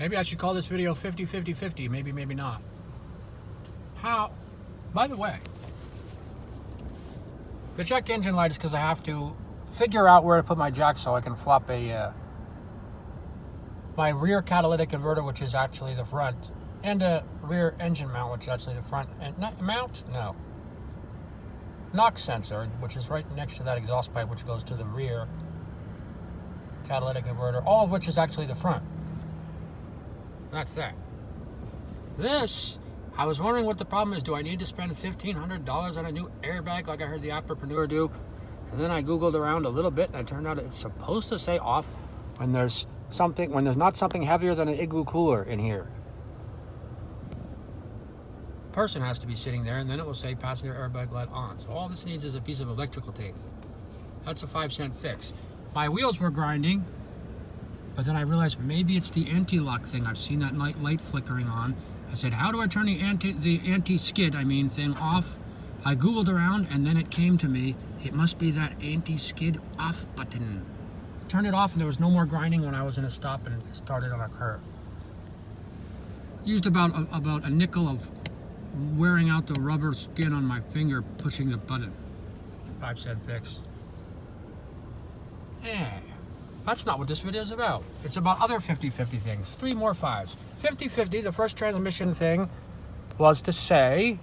Maybe I should call this video 50-50-50. Maybe, maybe not. How? By the way, the check engine light is because I have to figure out where to put my jack so I can flop my rear catalytic converter, which is actually the front, and a rear engine mount, which is actually the front. And mount? No. NOx sensor, which is right next to that exhaust pipe, which goes to the rear catalytic converter, all of which is actually the front. That's that. This, I was wondering what the problem is. Do I need to spend $1,500 on a new airbag like I heard the Apperpreneur do? And then I Googled around a little bit, and it turned out it's supposed to say off when there's not something heavier than an igloo cooler in here. Person has to be sitting there, and then it will say passenger airbag light on. So all this needs is a piece of electrical tape. That's a 5-cent fix. My wheels were grinding, but then I realized maybe it's the anti-lock thing. I've seen that light flickering on. I said, how do I turn the anti-skid thing off? I Googled around, and then it came to me. It must be that anti-skid off button. Turned it off, and there was no more grinding when I was in a stop and started on a curve. Used about a nickel of wearing out the rubber skin on my finger pushing the button. 5-cent fix. Yeah. That's not what this video is about. It's about other 50-50 things. 3 more 5s. 50-50, the first transmission thing was to say,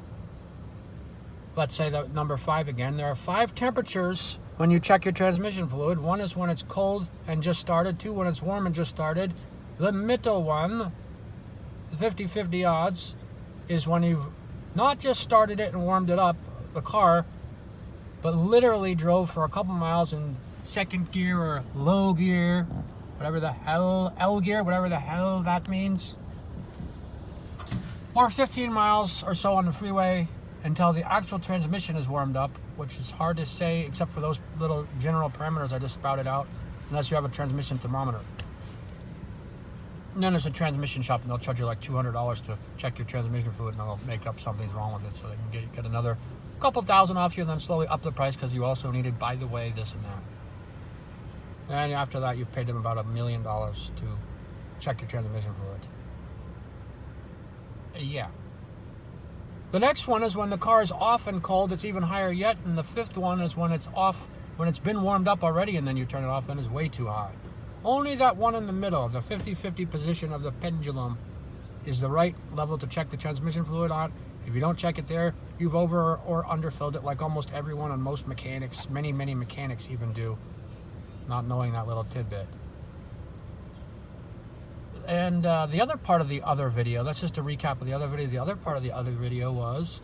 let's say the number 5 again. There are 5 temperatures when you check your transmission fluid. 1 is when it's cold and just started. 2 when it's warm and just started. The middle one, the 50-50 odds, is when you've not just started it and warmed it up, the car, but literally drove for a couple miles in second gear or low gear, whatever the hell, L gear, whatever the hell that means. Or 15 miles or so on the freeway until the actual transmission is warmed up, which is hard to say except for those little general parameters I just spouted out, unless you have a transmission thermometer. And then there's a transmission shop, and they'll charge you like $200 to check your transmission fluid, and they'll make up something's wrong with it, so they can get another couple thousand off you, and then slowly up the price because you also needed, by the way, this and that. And after that, you've paid them about $1 million to check your transmission fluid. Yeah. The next one is when the car is off and cold. It's even higher yet. And the 5th one is when it's off, when it's been warmed up already, and then you turn it off, then it's way too high. Only that one in the middle, the 50-50 position of the pendulum, is the right level to check the transmission fluid on. If you don't check it there, you've over or underfilled it, like almost everyone and most mechanics, many mechanics even do, not knowing that little tidbit. And the other part of the other video, that's just a recap of the other video. The other part of the other video was,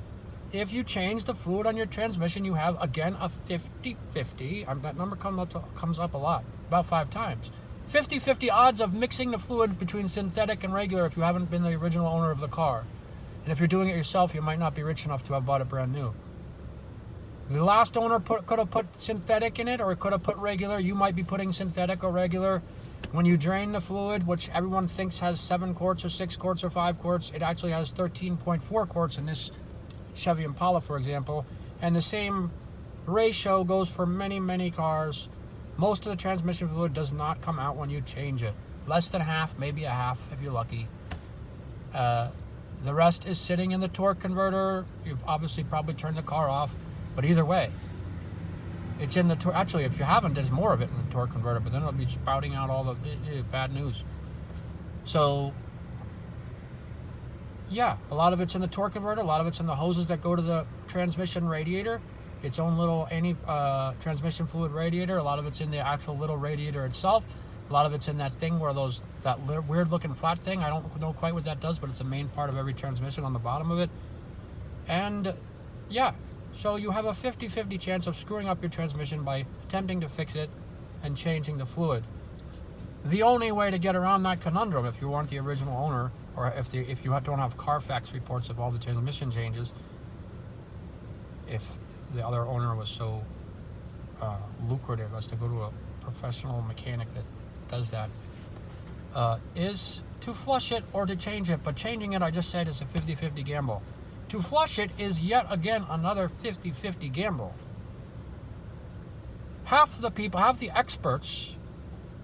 if you change the fluid on your transmission, you have, again, a 50-50. That number comes up a lot, about 5 times. 50-50 odds of mixing the fluid between synthetic and regular if you haven't been the original owner of the car. And if you're doing it yourself, you might not be rich enough to have bought it brand new. The last owner could have put synthetic in it, or it could have put regular. You might be putting synthetic or regular. When you drain the fluid, which everyone thinks has 7 quarts or 6 quarts or 5 quarts, it actually has 13.4 quarts in this Chevy Impala, for example. And the same ratio goes for many cars. Most of the transmission fluid does not come out when you change it. Less than half, maybe a half if you're lucky. The rest is sitting in the torque converter. You've obviously probably turned the car off, but either way, it's in the torque. Actually, if you haven't, there's more of it in the torque converter, but then it'll be spouting out all the bad news. So, yeah, a lot of it's in the torque converter. A lot of it's in the hoses that go to the transmission radiator. Its own little transmission fluid radiator. A lot of it's in the actual little radiator itself. A lot of it's in that thing where that weird looking flat thing. I don't know quite what that does, but it's the main part of every transmission on the bottom of it. And yeah, so you have a 50-50 chance of screwing up your transmission by attempting to fix it and changing the fluid. The only way to get around that conundrum, if you weren't the original owner, or if you don't have Carfax reports of all the transmission changes, if the other owner was so lucrative as to go to a professional mechanic that does that, is to flush it or to change it. But changing it, I just said, is a 50-50 gamble. To flush it is yet again another 50-50 gamble. Half the experts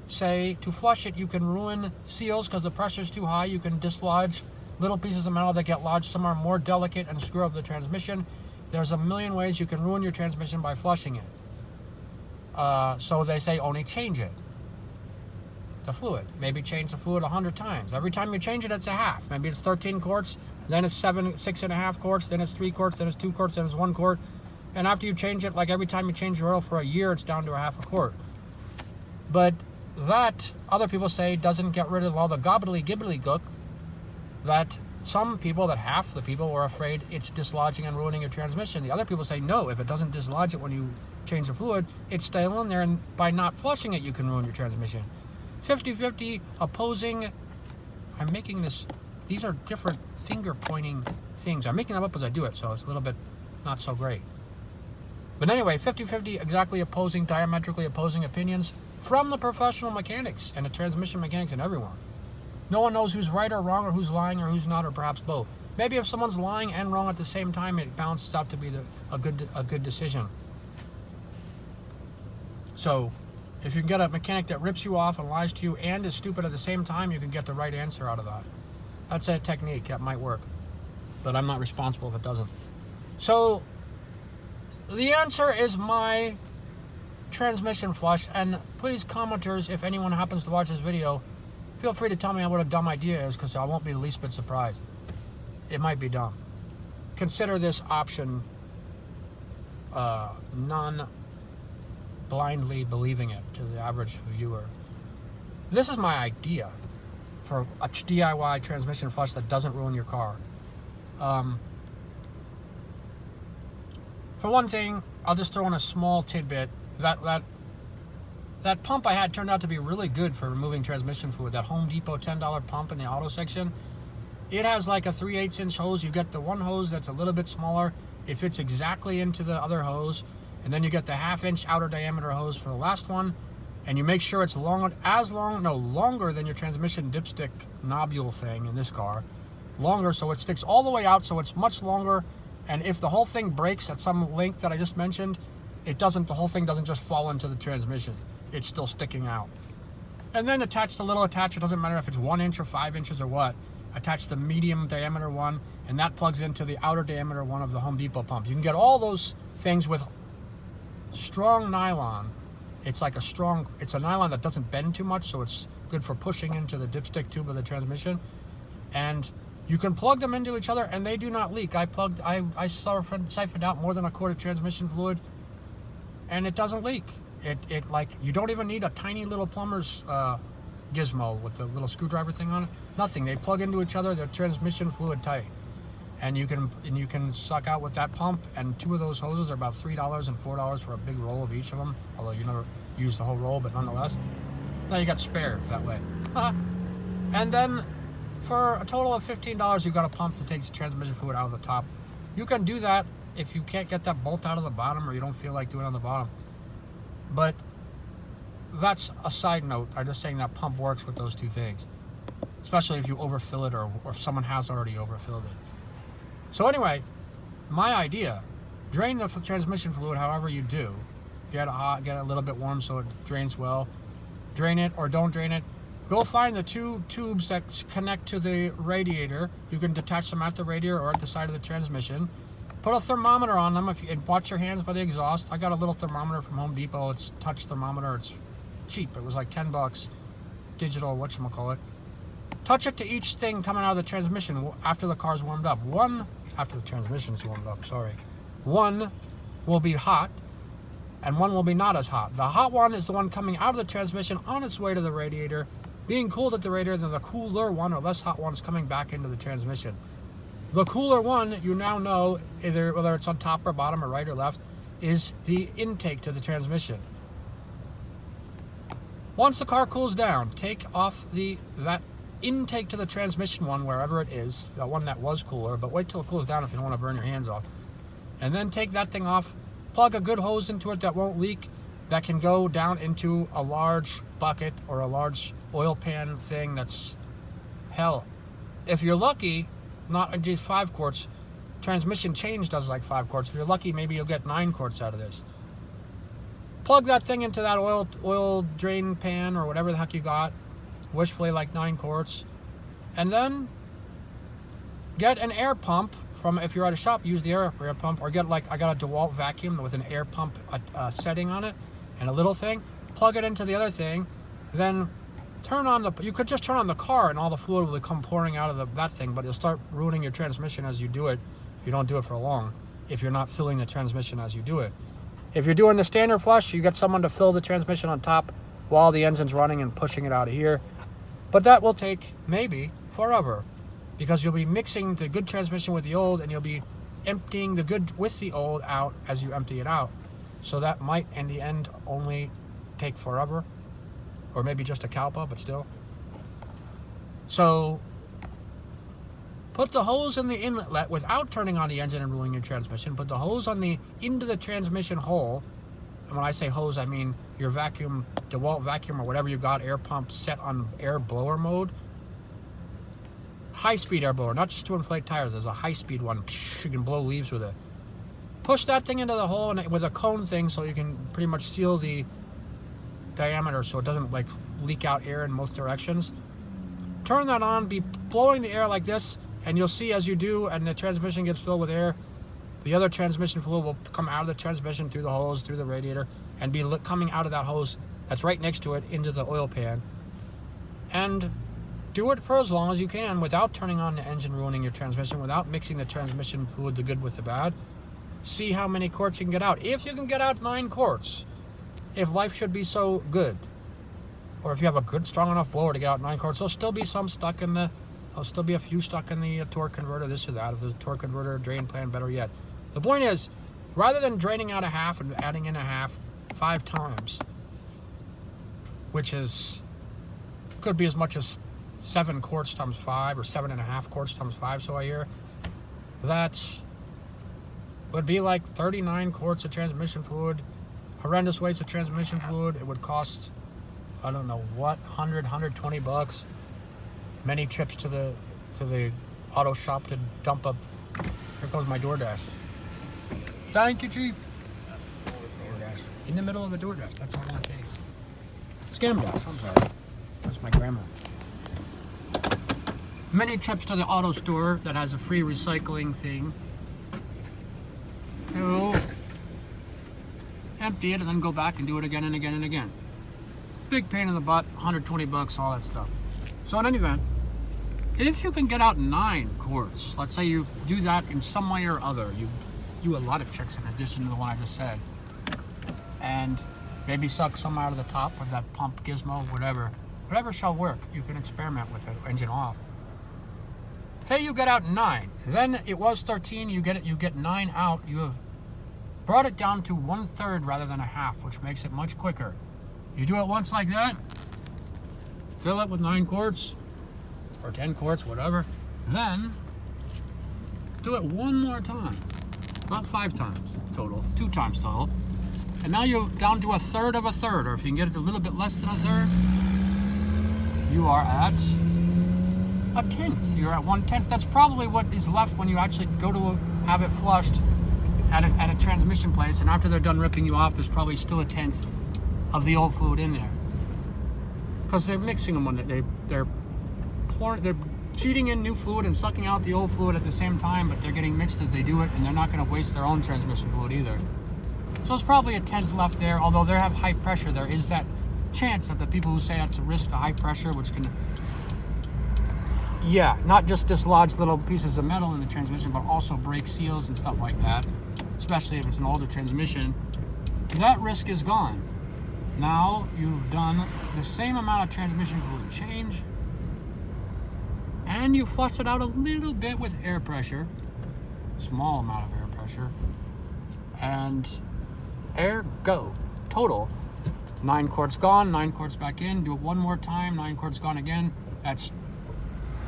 say to flush it, you can ruin seals because the pressure is too high. You can dislodge little pieces of metal that get lodged somewhere more delicate and screw up the transmission. There's a million ways you can ruin your transmission by flushing it. So they say only change it. The fluid. Maybe change the fluid 100 times. Every time you change it, it's a half. Maybe it's 13 quarts, then it's 6.5 quarts, then it's 3 quarts, then it's 2 quarts, then it's 1 quart. And after you change it, like every time you change your oil for a year, it's down to a half a quart. But that, other people say, doesn't get rid of all the gobbly-gibbly-gook that some people, that half the people, were afraid it's dislodging and ruining your transmission. The other people say, no, if it doesn't dislodge it when you change the fluid, it's still in there, and by not flushing it, you can ruin your transmission. 50-50 opposing. I'm making this, these are different finger pointing things. I'm making them up as I do it, so it's a little bit not so great. But anyway, 50-50 exactly opposing, diametrically opposing opinions from the professional mechanics and the transmission mechanics and everyone. No one knows who's right or wrong, or who's lying or who's not, or perhaps both. Maybe if someone's lying and wrong at the same time, it balances out to be a good decision. So, if you can get a mechanic that rips you off and lies to you and is stupid at the same time, you can get the right answer out of that. That's a technique that might work, but I'm not responsible if it doesn't. So, the answer is my transmission flush, and please, commenters, if anyone happens to watch this video, feel free to tell me what a dumb idea is, because I won't be the least bit surprised. It might be dumb. Consider this option non-blindly believing it to the average viewer. This is my idea for a DIY transmission flush that doesn't ruin your car. For one thing, I'll just throw in a small tidbit. That pump I had turned out to be really good for removing transmission fluid. That Home Depot $10 pump in the auto section. It has like a 3/8 inch hose. You get the one hose that's a little bit smaller. It fits exactly into the other hose. And then you get the 1/2 inch outer diameter hose for the last one. And you make sure it's longer than your transmission dipstick nobule thing in this car. Longer, so it sticks all the way out, so it's much longer. And if the whole thing breaks at some length that I just mentioned, the whole thing doesn't just fall into the transmission. It's still sticking out. And then attach the little attachment, doesn't matter if it's 1 inch or 5 inches or what. Attach the medium diameter one, and that plugs into the outer diameter one of the Home Depot pump. You can get all those things with strong nylon. It's a nylon that doesn't bend too much, so it's good for pushing into the dipstick tube of the transmission. And you can plug them into each other, and they do not leak. I siphoned out more than a quart of transmission fluid, and it doesn't leak. You don't even need a tiny little plumber's gizmo with the little screwdriver thing on it. Nothing. They plug into each other. They're transmission fluid tight, and you can suck out with that pump. And 2 of those hoses are about $3 and $4 for a big roll of each of them. Although you never use the whole roll, but nonetheless, now you got spare that way. And then for a total of $15, you've got a pump that takes the transmission fluid out of the top. You can do that if you can't get that bolt out of the bottom, or you don't feel like doing it on the bottom. But that's a side note. I'm just saying that pump works with those 2 things, especially if you overfill it, or if someone has already overfilled it. So anyway, my idea: drain the transmission fluid however you do. Get it hot, get it a little bit warm so it drains well. Drain it or don't drain it. Go find the 2 tubes that connect to the radiator. You can detach them at the radiator or at the side of the transmission. Put a thermometer on them, and watch your hands by the exhaust. I got a little thermometer from Home Depot. It's touch thermometer. It's cheap. It was like $10. Digital, whatchamacallit. Touch it to each thing coming out of the transmission after the car's warmed up. After the transmission's warmed up, sorry. One will be hot, and one will be not as hot. The hot one is the one coming out of the transmission on its way to the radiator, being cooled at the radiator, then the cooler one, or less hot one, is coming back into the transmission. The cooler one, you now know, whether it's on top or bottom or right or left, is the intake to the transmission. Once the car cools down, take off that intake to the transmission one, wherever it is, the one that was cooler, but wait till it cools down if you don't want to burn your hands off. And then take that thing off, plug a good hose into it that won't leak, that can go down into a large bucket or a large oil pan thing that's, hell, if you're lucky, not just 5 quarts. Transmission change does like 5 quarts. If you're lucky, maybe you'll get 9 quarts out of this. plug that thing into that oil drain pan or whatever the heck you got, wishfully like 9 quarts, and then get an air pump from, if you're at a shop, use the air pump, or get like, I got a DeWalt vacuum with an air pump setting on it and a little thing, plug it into the other thing, then turn on the, you could just turn on the car and all the fluid will come pouring out of that thing, but you'll start ruining your transmission as you do it if you don't do it for long, if you're not filling the transmission as you do it. If you're doing the standard flush, you get someone to fill the transmission on top while the engine's running and pushing it out of here. But that will take maybe forever, because you'll be mixing the good transmission with the old, and you'll be emptying the good with the old out as you empty it out. So that might, in the end, only take forever, or maybe just a Kalpa, but still. So put the hose in the inlet without turning on the engine and ruining your transmission. Put the hose on into the transmission hole. And when I say hose, I mean your vacuum, DeWalt vacuum or whatever you got, air pump set on air blower mode. High-speed air blower, not just to inflate tires. There's a high-speed one. You can blow leaves with it. Push that thing into the hole with a cone thing so you can pretty much seal the diameter so it doesn't like leak out air in most directions. Turn that on, be blowing the air like this, and you'll see as you do and the transmission gets filled with air, the other transmission fluid will come out of the transmission through the hose, through the radiator, and be coming out of that hose that's right next to it into the oil pan. And do it for as long as you can without turning on the engine, ruining your transmission, without mixing the transmission fluid, the good with the bad. See how many quarts you can get out. If you can get out 9 quarts, if life should be so good, or if you have a good, strong enough blower to get out 9 quarts, there'll still be some stuck in the, there'll still be a few stuck in the torque converter, this or that. If there's a torque converter, drain plan, better yet. The point is, rather than draining out a half and adding in a half 5 times, which is, could be as much as 7 quarts times 5 or 7.5 quarts times 5, so I hear, that would be like 39 quarts of transmission fluid, horrendous waste of transmission fluid. It would cost, I don't know what, 100, 120 bucks. Many trips to the auto shop to dump up. Here comes my DoorDash. Thank you, Chief. DoorDash. In the middle of a DoorDash. That's all I take. Scam Dash, I'm sorry. That's my grandma. Many trips to the auto store that has a free recycling thing to empty it and then go back and do it again and again and again. Big pain in the butt, 120 bucks, all that stuff. So in any event, if you can get out 9 quarts, let's say you do that in some way or other, you do a lot of tricks in addition to the one I just said, and maybe suck some out of the top with that pump gizmo, whatever shall work. You can experiment with it, engine off. Say you get out 9, then it was 13, you get 9 out, you have brought it down to 1/3 rather than a half, which makes it much quicker. You do it once like that, fill it with 9 quarts, or 10 quarts, whatever, then do it one more time, about 5 times total, 2 times total, and now you're down to 1/3 of a third, or if you can get it a little bit less than 1/3, you are at 1/10. You're at 1/10. That's probably what is left when you actually go to have it flushed at a transmission place, and after they're done ripping you off, there's probably still 1/10 of the old fluid in there, because they're mixing them when they're feeding in new fluid and sucking out the old fluid at the same time, but they're getting mixed as they do it, and they're not going to waste their own transmission fluid either. So it's probably 1/10 left there, although they have high pressure. There is that chance that the people who say that's a risk to high pressure, which can, yeah, not just dislodge little pieces of metal in the transmission, but also break seals and stuff like that, especially if it's an older transmission, that risk is gone. Now you've done the same amount of transmission fluid change, and you flush it out a little bit with air pressure, small amount of air pressure, and ergo, total, 9 quarts gone, 9 quarts back in, do it one more time, 9 quarts gone again. That's,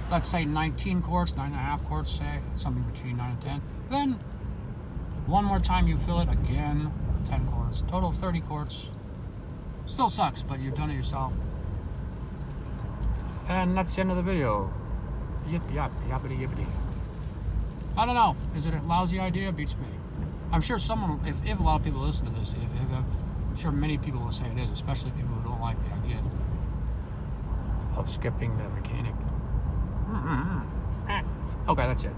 let's say 19 quarts, 9.5 quarts, say, something between 9 and 10. Then, one more time you fill it again, 10 quarts, total 30 quarts. Still sucks, but you've done it yourself. And that's the end of the video. Yip yap, yappity yippity. I don't know, is it a lousy idea? Beats me. I'm sure someone, if a lot of people listen to this, if I'm sure many people will say it is, especially people who don't like the idea of skipping the mechanic. Okay, that's it.